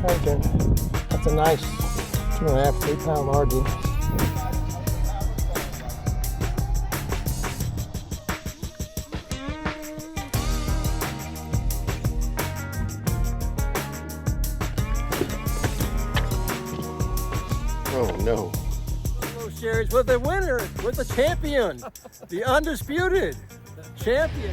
cranking. That's a nice 2.5, 3 pound largie. Oh no. Hello, Sherry's with the winner, with the champion, the undisputed champion.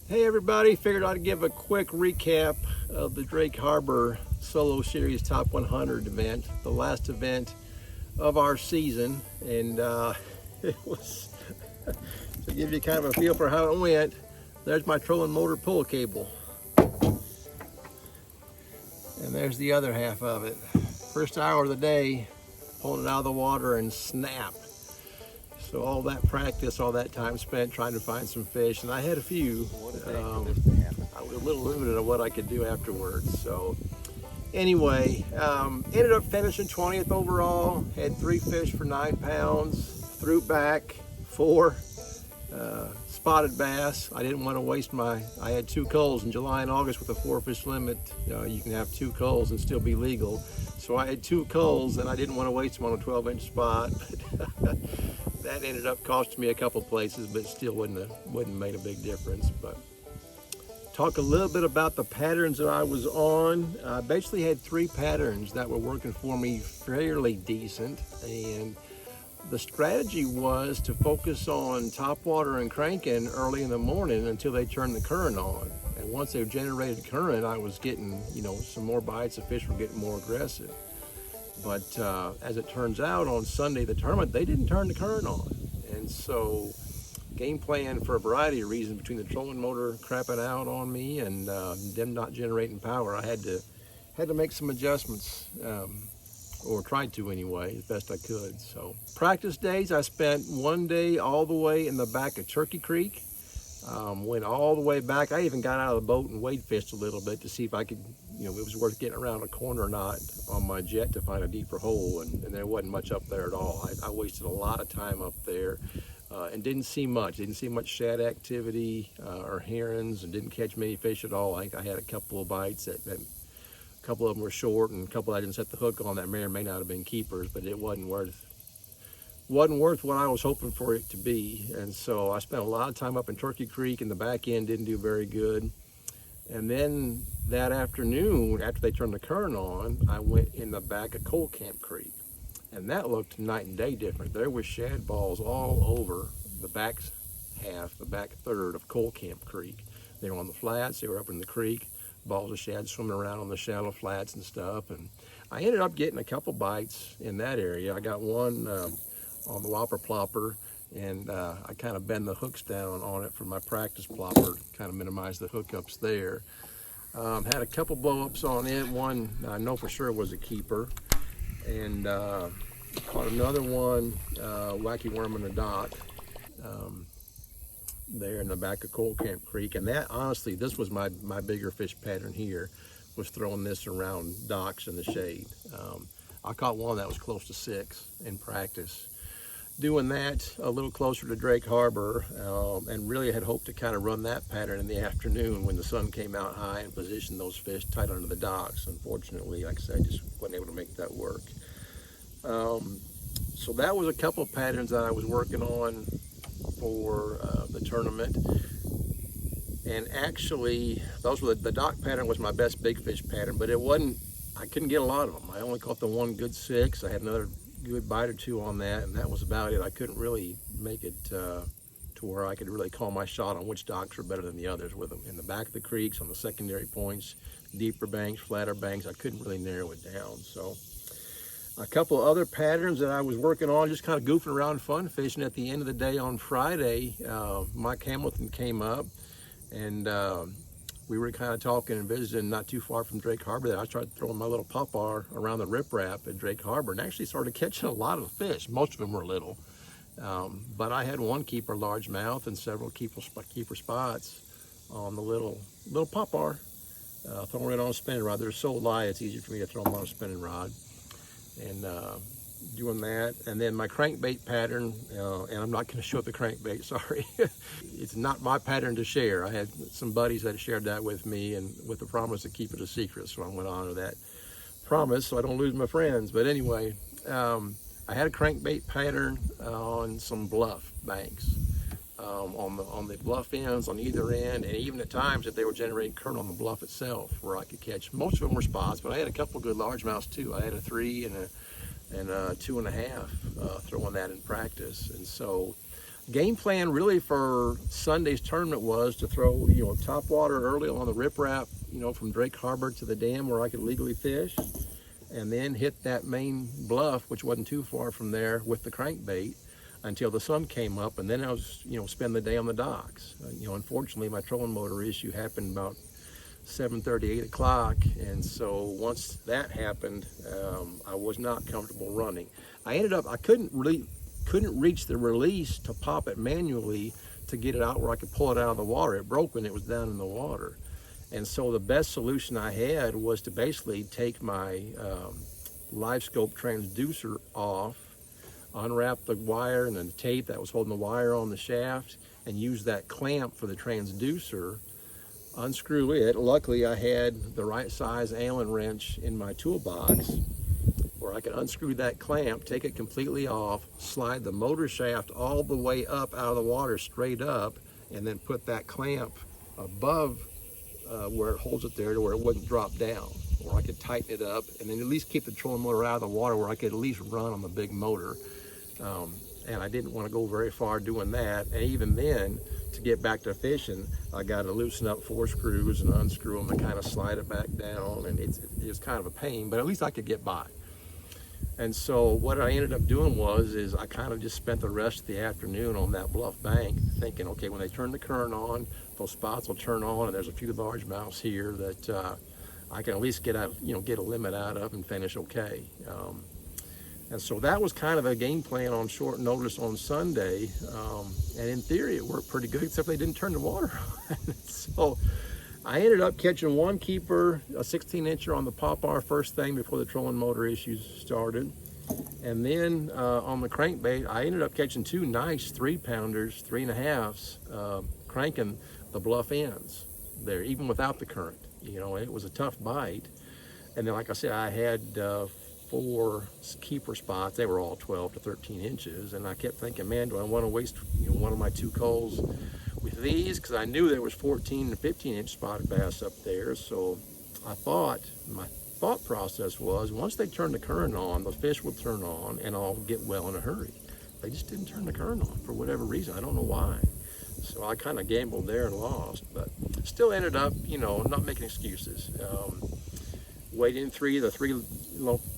Hey everybody, figured I'd give a quick recap of the Drake Harbor Solo Series Top 100 event, the last event of our season, and it was, to give you kind of a feel for how it went, there's my trolling motor pull cable. And there's the other half of it. First hour of the day, pulling it out of the water and snap. So all that practice, all that time spent trying to find some fish, and I had a few. I was a little limited on what I could do afterwards. So anyway, ended up finishing 20th overall, had 3 fish for 9 pounds, threw back 4 spotted bass. I didn't want to waste I had 2 culls in July and August with a 4 fish limit. You can have 2 culls and still be legal. So I had 2 culls and I didn't want to waste them on a 12-inch spot. That ended up costing me a couple places, but still wouldn't have made a big difference. But talk a little bit about the patterns that I was on. I basically had 3 patterns that were working for me fairly decent, and the strategy was to focus on topwater and cranking early in the morning until they turned the current on. And once they generated current, I was getting, some more bites. The fish were getting more aggressive. But as it turns out, on Sunday, the tournament, they didn't turn the current on. And so game plan, for a variety of reasons, between the trolling motor crapping out on me and them not generating power, I had to make some adjustments, or tried to anyway, as best I could. So practice days, I spent one day all the way in the back of Turkey Creek. Went all the way back. I even got out of the boat and wade fished a little bit to see if I could, it was worth getting around a corner or not on my jet to find a deeper hole, and there wasn't much up there at all. I wasted a lot of time up there and didn't see much shad activity or herons, and didn't catch many fish at all. I think I had a couple of bites that a couple of them were short, and a couple I didn't set the hook on that may or may not have been keepers, but it wasn't worth what I was hoping for it to be. And so I spent a lot of time up in Turkey Creek, and the back end didn't do very good. And then that afternoon, after they turned the current on, I went in the back of Coal Camp Creek, and that looked night and day different. There was shad balls all over the back third of Coal Camp Creek. They were on the flats, they were up in the creek, balls of shad swimming around on the shallow flats and stuff. And I ended up getting a couple bites in that area. I got one on the whopper plopper, and I kind of bend the hooks down on it for my practice plopper, kind of minimize the hookups there. Had a couple blow-ups on it. One I know for sure was a keeper, and caught another one, wacky worm in the dock, there in the back of Coal Camp Creek. And that, honestly, this was my bigger fish pattern here, was throwing this around docks in the shade. I caught one that was close to 6 in practice. Doing that a little closer to Drake Harbor, and really had hoped to kind of run that pattern in the afternoon when the sun came out high and position those fish tight under the docks. Unfortunately, like I said, I just wasn't able to make that work. So that was a couple of patterns that I was working on for the tournament. And actually, the dock pattern was my best big fish pattern, but I couldn't get a lot of them. I only caught the one good 6. I had another good bite or 2 on that, and that was about it. I couldn't really make it to where I could really call my shot on which docks were better than the others, with them in the back of the creeks, on the secondary points, deeper banks, flatter banks. I couldn't really narrow it down. So a couple of other patterns that I was working on, just kind of goofing around, fun fishing. At the end of the day on Friday, Mike Hamilton came up, and we were kind of talking and visiting not too far from Drake Harbor. There, I started throwing my little popper around the riprap at Drake Harbor, and actually started catching a lot of fish. Most of them were little, but I had one keeper largemouth and several keeper spots on the little popper, throwing it on a spinning rod. They're so light, it's easy for me to throw them on a spinning rod. And doing that. And then my crankbait pattern, and I'm not going to show the crankbait, sorry. It's not my pattern to share. I had some buddies that shared that with me, and with the promise to keep it a secret, so I went on to that promise so I don't lose my friends. But anyway, I had a crankbait pattern on some bluff banks, on the bluff ends on either end, and even at times that they were generating current on the bluff itself, where I could catch. Most of them were spots, but I had a couple good largemouths too. I had a 3 and a 2.5 throwing that in practice. And so game plan really for Sunday's tournament was to throw, top water early on the riprap, from Drake Harbor to the dam where I could legally fish, and then hit that main bluff, which wasn't too far from there, with the crankbait until the sun came up, and then I was, spend the day on the docks. Unfortunately, my trolling motor issue happened about 7:30, 8 o'clock, and so once that happened, I was not comfortable running. I couldn't reach the release to pop it manually to get it out where I could pull it out of the water. It broke when it was down in the water. And so the best solution I had was to basically take my live scope transducer off, unwrap the wire and the tape that was holding the wire on the shaft, and use that clamp for the transducer, unscrew it. Luckily, I had the right size Allen wrench in my toolbox where I could unscrew that clamp, take it completely off, slide the motor shaft all the way up out of the water straight up, and then put that clamp above where it holds it there to where it wouldn't drop down, where I could tighten it up and then at least keep the trolling motor out of the water where I could at least run on the big motor. And I didn't want to go very far doing that. And even then, to get back to fishing, I got to loosen up 4 screws and unscrew them and kind of slide it back down. And it was kind of a pain, but at least I could get by. And so what I ended up doing is I kind of just spent the rest of the afternoon on that bluff bank thinking, okay, when they turn the current on, those spots will turn on, and there's a few largemouths here that I can at least get a limit out of and finish okay. And so that was kind of a game plan on short notice on Sunday. And in theory, it worked pretty good, except they didn't turn the water on. So I ended up catching one keeper, a 16-incher on the Pop-R first thing before the trolling motor issues started. And then on the crankbait, I ended up catching 2 nice 3-pounders, 3.5s, cranking the bluff ends there, even without the current. It was a tough bite. And then, like I said, I had 4 keeper spots. They were all 12 to 13 inches. And I kept thinking, man, do I want to waste one of my 2 culls with these? Because I knew there was 14 to 15-inch spotted bass up there. So my thought process was, once they turn the current on, the fish will turn on and I'll get well in a hurry. They just didn't turn the current on for whatever reason. I don't know why. So I kind of gambled there and lost, but still ended up, not making excuses. Weighed in 3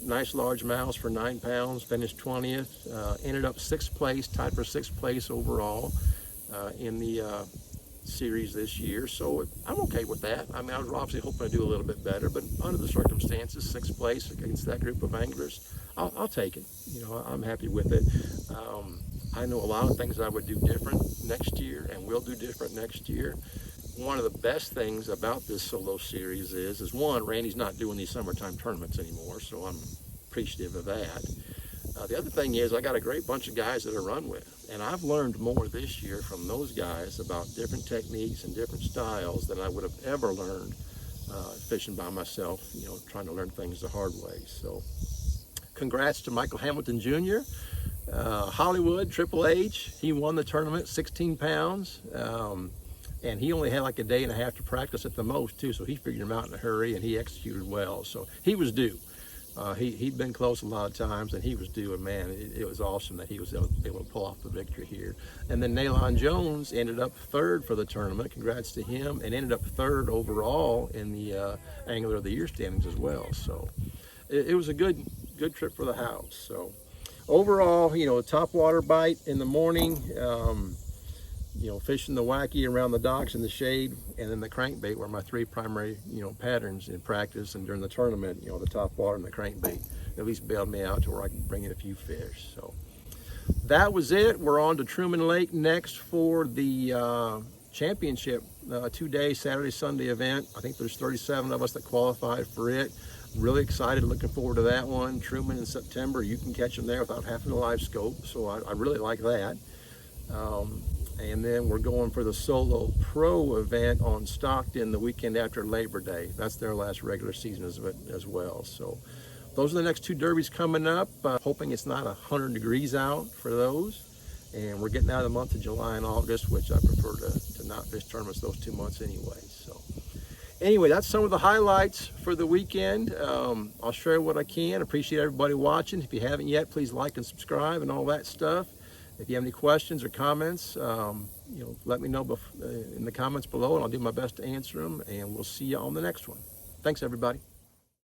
nice large mouths for 9 pounds, finished 20th, ended up 6th place, tied for 6th place overall in the series this year. So I'm okay with that. I mean, I was obviously hoping to do a little bit better, but under the circumstances, 6th place against that group of anglers, I'll take it. I'm happy with it. I know a lot of things I would do different next year and will do different next year. One of the best things about this solo series is one, Randy's not doing these summertime tournaments anymore, so I'm appreciative of that. The other thing is I got a great bunch of guys that I run with, and I've learned more this year from those guys about different techniques and different styles than I would have ever learned fishing by myself, trying to learn things the hard way. So congrats to Michael Hamilton Jr., Hollywood, Triple H. He won the tournament, 16 pounds. And he only had like a day and a half to practice at the most too, so he figured him out in a hurry and he executed well. So he was due. He'd been close a lot of times and he was due, and man, it was awesome that he was able to pull off the victory here. And then Nalon Jones ended up 3rd for the tournament. Congrats to him, and ended up 3rd overall in the Angler of the Year standings as well. So it was a good trip for the house. So overall, top water bite in the morning, fishing the wacky around the docks in the shade, and then the crankbait were my 3 primary, patterns in practice and during the tournament. The top water and the crankbait at least bailed me out to where I could bring in a few fish. So that was it. We're on to Truman Lake next for the championship 2-day Saturday Sunday event. I think there's 37 of us that qualified for it. Really excited, looking forward to that one. Truman in September, you can catch them there without having a live scope, so I really like that. And then we're going for the Solo Pro event on Stockton the weekend after Labor Day. That's their last regular season as well. So those are the next two derbies coming up. Hoping it's not 100 degrees out for those. And we're getting out of the month of July and August, which I prefer to not fish tournaments those 2 months anyway. So anyway, that's some of the highlights for the weekend. I'll share what I can. Appreciate everybody watching. If you haven't yet, please like and subscribe and all that stuff. If you have any questions or comments, let me know in the comments below, and I'll do my best to answer them. And we'll see you on the next one. Thanks, everybody.